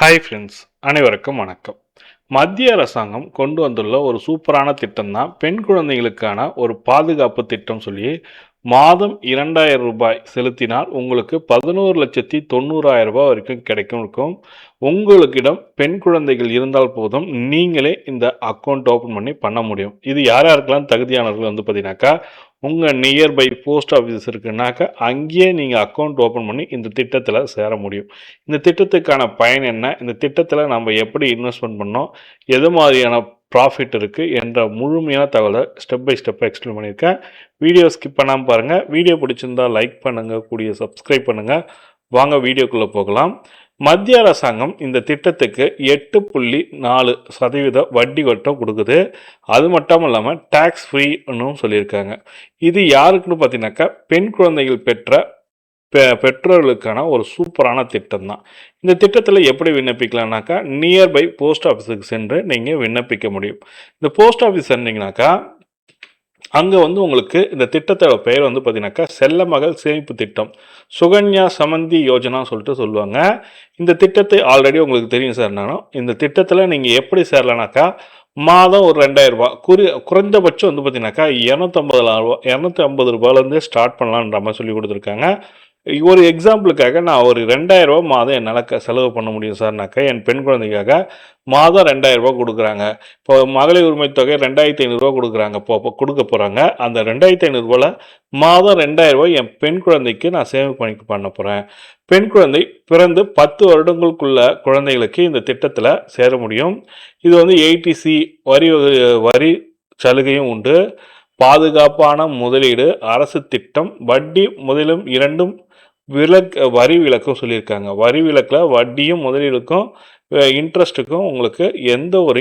Hi friends, அனைவருக்கும் வணக்கம். மத்திய அரசாங்கம் கொண்டு வந்துள்ள ஒரு சூப்பரான திட்டம் தான் பெண் குழந்தைகளுக்கான ஒரு பாதுகாப்பு திட்டம் சொல்லி மாதம் 2000 ரூபாய் செலுத்தினால் உங்களுக்கு 11,90,000 ரூபாய் வரைக்கும் கிடைக்கும். உங்களுக்கிடம் பெண் குழந்தைகள் இருந்தால் போதும், நீங்களே இந்த அக்கௌண்ட் ஓப்பன் பண்ண முடியும். இது யார் யாருக்கெல்லாம் தகுதியானவர்கள் வந்து பார்த்தீங்கன்னாக்கா, உங்கள் நியர்பை போஸ்ட் ஆஃபீஸ் இருக்குன்னாக்கா அங்கேயே நீங்கள் அக்கௌண்ட் ஓப்பன் பண்ணி இந்த திட்டத்தில் சேர முடியும். இந்த திட்டத்துக்கான பயன் என்ன, இந்த திட்டத்தில் நம்ம எப்படி இன்வெஸ்ட்மெண்ட் பண்ணோம், எது மாதிரியான ப்ராஃபிட் இருக்குது என்ற முழுமையான தகவலை ஸ்டெப் பை ஸ்டெப்பாக எக்ஸ்பிளைன் பண்ணியிருக்கேன். வீடியோ ஸ்கிப் பண்ணாமல் பாருங்கள். வீடியோ பிடிச்சிருந்தால் லைக் பண்ணுங்கள், கூடிய சப்ஸ்கிரைப் பண்ணுங்கள். வாங்க வீடியோக்குள்ளே போகலாம். மத்திய அரசாங்கம் இந்த திட்டத்துக்கு 8.4% வட்டி வட்டம் கொடுக்குது. அது மட்டும் இல்லாமல் டேக்ஸ் ஃப்ரீன்னு சொல்லியிருக்காங்க. இது யாருக்குன்னு பார்த்தீங்கன்னாக்கா, பெண் குழந்தைகள் பெற்ற பெற்றோர்களுக்கான ஒரு சூப்பரான திட்டம் தான். இந்த திட்டத்தில் எப்படி விண்ணப்பிக்கலாம்னாக்கா, நியர்பை போஸ்ட் ஆஃபீஸுக்கு சென்று நீங்கள் விண்ணப்பிக்க முடியும். இந்த போஸ்ட் ஆஃபீஸ் சென்றீங்கனாக்கா அங்கே வந்து உங்களுக்கு இந்த திட்டத்தோட பெயர் வந்து பார்த்தீங்கன்னாக்கா, செல்ல மகள் சேமிப்பு திட்டம், சுகன்யா சமந்தி யோஜனா சொல்லிட்டு சொல்லுவாங்க. இந்த திட்டத்தை ஆல்ரெடி உங்களுக்கு தெரியும் சார். நானும் இந்த திட்டத்தில் நீங்கள் எப்படி சேரலானாக்கா, மாதம் ஒரு 2000 ரூபா குறைந்தபட்சம் வந்து பார்த்தீங்கன்னாக்கா 250 ரூபாயிலேருந்தே ஸ்டார்ட் பண்ணலான்ற மாதிரி சொல்லி கொடுத்துருக்காங்க. ஒரு எக்ஸாம்பிளுக்காக நான் ஒரு 2000 ரூபா மாதம் என்னால் செலவு பண்ண முடியும் சார்னாக்கா, என் பெண் குழந்தைக்காக மாதம் 2000 ரூபா கொடுக்குறாங்க. இப்போ மகளிர் உரிமை தொகை 2500 ரூபா கொடுக்குறாங்க. இப்போ கொடுக்க போகிறாங்க. அந்த 2500 ரூபாயில் மாதம் 2000 ரூபாய் என் பெண் குழந்தைக்கு நான் சேமிப்பு பண்ண போகிறேன். பெண் குழந்தை பிறந்து 10 வருடங்களுக்குள்ள குழந்தைகளுக்கு இந்த திட்டத்தில் சேர முடியும். இது வந்து 80C வரி சலுகையும் உண்டு. பாதுகாப்பான முதலீடு, அரசு திட்டம், வட்டி முதலும் இரண்டும் வரி விலக்கும் சொல்லியிருக்காங்க. வரி விலக்கில் வட்டியும் முதலீடுக்கும் இன்ட்ரெஸ்ட்டுக்கும் உங்களுக்கு எந்த ஒரு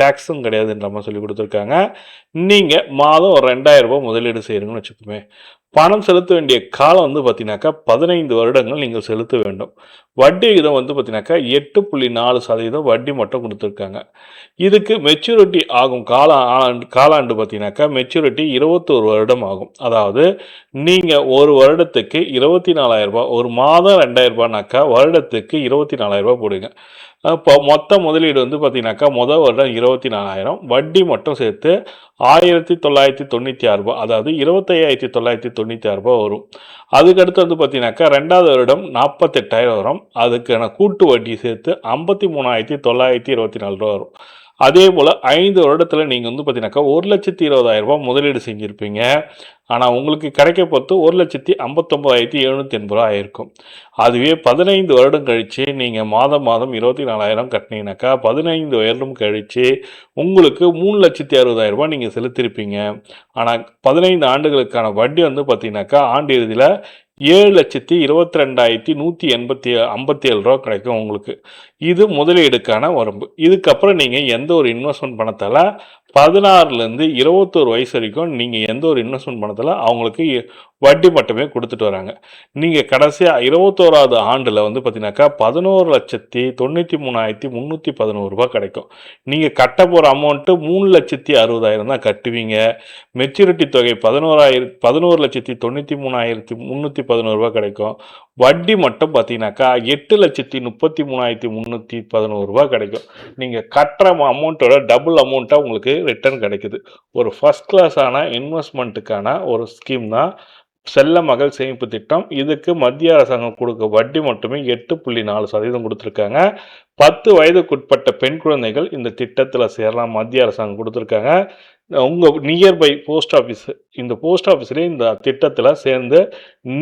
டேக்ஸும் கிடையாதுன்ற மாதிரி சொல்லி கொடுத்துருக்காங்க. நீங்கள் மாதம் ஒரு 2000 ரூபாய் முதலீடு செய்கிறீங்கன்னு வச்சுக்கோமே, பணம் செலுத்த வேண்டிய காலம் வந்து பார்த்தீங்கன்னாக்கா 15 வருடங்கள் நீங்கள் செலுத்த வேண்டும். வட்டி விகிதம் வந்து பார்த்தீங்கன்னாக்கா 8.4% வட்டி மட்டும் கொடுத்துருக்காங்க. இதுக்கு மெச்சூரிட்டி ஆகும் காலாண்டு பார்த்தீங்கன்னாக்கா மெச்சூரிட்டி 21 வருடம் ஆகும். அதாவது நீங்கள் ஒரு வருடத்துக்கு 24,000 ரூபாய், ஒரு மாதம் 2000 ரூபாய்னாக்கா வருடத்துக்கு 24,000 ரூபாய் போடுங்க. இப்போ மொத்த முதலீடு வந்து பார்த்தீங்கன்னாக்கா முதல் வருடம் 24,000, வட்டி மட்டும் சேர்த்து 1996 ரூபாய், அதாவது 25,996 ரூபாய் வரும். அதுக்கடுத்து வந்து பார்த்தீங்கன்னாக்கா 2வது வருடம் 48,000 வரும். அதுக்கான கூட்டு வட்டி சேர்த்து 53,924 ரூபா வரும். அதே போல் 5 வருடத்தில் நீங்கள் வந்து பார்த்தீங்கன்னாக்கா 1,20,000 ரூபாய் முதலீடு செஞ்சுருப்பீங்க. ஆனால் உங்களுக்கு கிடைக்க பொறுத்து 1,59,780 ரூபா ஆயிருக்கும். அதுவே 15 வருடம் கழித்து நீங்கள் மாதம் 24,000 கட்டினீங்கன்னாக்கா 15 வருடம் கழித்து உங்களுக்கு 3,60,000 ரூபாய் நீங்கள் செலுத்திருப்பீங்க. ஆனால் 15 ஆண்டுகளுக்கான வட்டி வந்து பார்த்தீங்கன்னாக்கா ஆண்டு இறுதியில் 7,22,157 ரூபா கிடைக்கும் உங்களுக்கு. இது முதலீடுக்கான வரம்பு. இதுக்கப்புறம் நீங்கள் எந்த ஒரு இன்வெஸ்ட்மெண்ட் பணத்தால் 16லேருந்து 21 வயசு வரைக்கும் நீங்கள் எந்த ஒரு இன்வெஸ்ட்மெண்ட் பணத்தில் அவங்களுக்கு வட்டி மட்டுமே கொடுத்துட்டு வராங்க. நீங்கள் கடைசியாக 21வது ஆண்டில் வந்து பார்த்தீங்கன்னாக்கா 11,93,311 ரூபா கிடைக்கும். நீங்கள் கட்ட போகிற அமௌண்ட்டு 3,60,000 தான் கட்டுவீங்க. மெச்சூரிட்டி தொகை 11,93,311 ரூபா கிடைக்கும். வட்டி மட்டும் பார்த்தீங்கன்னாக்கா 8,33,311 ரூபா கிடைக்கும். நீங்கள் கட்டுற அமௌண்ட்டோட டபுள் அமௌண்ட்டாக உங்களுக்கு ரிட்டர்ன் கிடைக்குது. ஒரு ஃபர்ஸ்ட் கிளாஸான இன்வெஸ்ட்மெண்ட்டுக்கான ஒரு ஸ்கீம் தான் செல்ல மகள் சேமிப்பு திட்டம். இதுக்கு மத்திய அரசாங்கம் கொடுக்க வட்டி மட்டுமே 8.4% கொடுத்துருக்காங்க. 10 வயதுக்குட்பட்ட பெண் குழந்தைகள் இந்த திட்டத்தில் சேரலாம். மத்திய அரசாங்கம் கொடுத்துருக்காங்க. உங்கள் நியர்பை போஸ்ட் ஆஃபீஸ், இந்த போஸ்ட் ஆஃபீஸ்லேயே இந்த திட்டத்தில் சேர்ந்து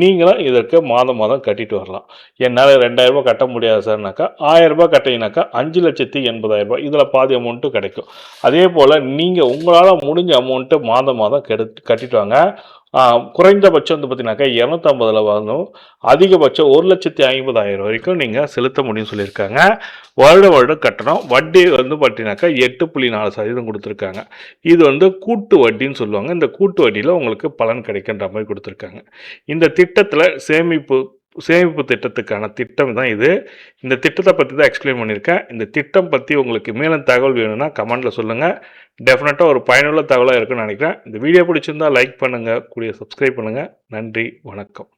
நீங்களும் இதற்கு மாதம் கட்டிட்டு வரலாம். என்னால் 2000 ரூபாய் கட்ட முடியாது சார்னாக்கா 1000 ரூபாய் கட்டிங்கனாக்கா 5,80,000 ரூபாய், இதில் பாதி அமௌண்ட்டும் கிடைக்கும். அதே போல் நீங்கள் உங்களால் முடிஞ்ச அமௌண்ட்டு மாதம் கட்டிட்டு வாங்க. குறைந்தபட்சம் வந்து பார்த்தீங்கன்னாக்கா 250 வரணும். அதிகபட்சம் 1,50,000 வரைக்கும் நீங்கள் செலுத்த முடியும்னு சொல்லியிருக்காங்க. வருடம் கட்டணும். வட்டி வந்து பார்த்தீங்கன்னாக்கா 8.4% கொடுத்துருக்காங்க. இது வந்து கூட்டு வட்டின்னு சொல்லுவாங்க. இந்த கூட்டு வட்டியில் உங்களுக்கு பலன் கிடைக்கின்ற மாதிரி கொடுத்துருக்காங்க. இந்த திட்டத்தில் சேமிப்பு திட்டத்துக்கான திட்டம் தான் இது. இந்த திட்டத்தை பற்றி தான் எக்ஸ்பிளைன் பண்ணியிருக்கேன். இந்த திட்டம் பற்றி உங்களுக்கு மேலும் தகவல் வேணும்னா கமெண்டில் சொல்லுங்கள். டெஃபினட்டாக ஒரு பயனுள்ள தகவலாக இருக்குன்னு நினைக்கிறேன். இந்த வீடியோ பிடிச்சிருந்தால் லைக் பண்ணுங்கள், கூடிய சப்ஸ்கிரைப் பண்ணுங்கள். நன்றி, வணக்கம்.